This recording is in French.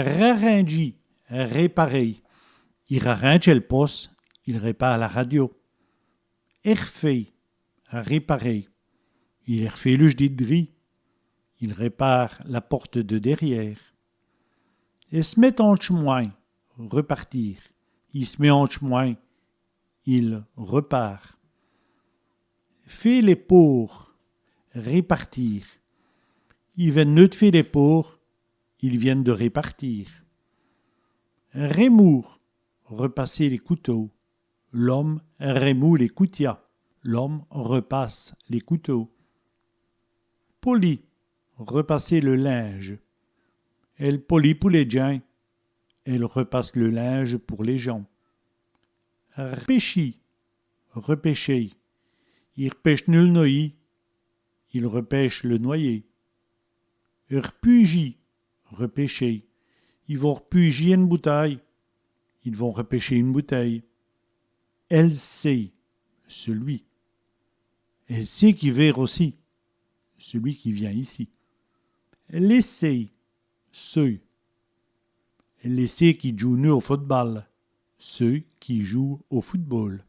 Rarangi, réparer. Il arrange le poste, il répare la radio. Refait, réparer. Il refait le dri. Il répare la porte de derrière. Il se met en chemin, repartir. Il se met en chemin, il repart. Fait les pour, répartir. Ils viennent de faire les pour, ils viennent de répartir. Remour, repasser les couteaux. L'homme remoue les coutillas. L'homme repasse les couteaux. Poli, repasser le linge. Elle polie pour les gens. Elle repasse le linge pour les gens. Repêchi, repêcher. Il repêche nul noyé. Il repêche le noyé. Repugie, repêcher. Ils vont repugier une bouteille. Ils vont repêcher une bouteille. Elle sait, celui. Elle sait qui vire aussi, celui qui vient ici. Laissez, ceux. Laissez qui jouent au football, ceux qui jouent au football.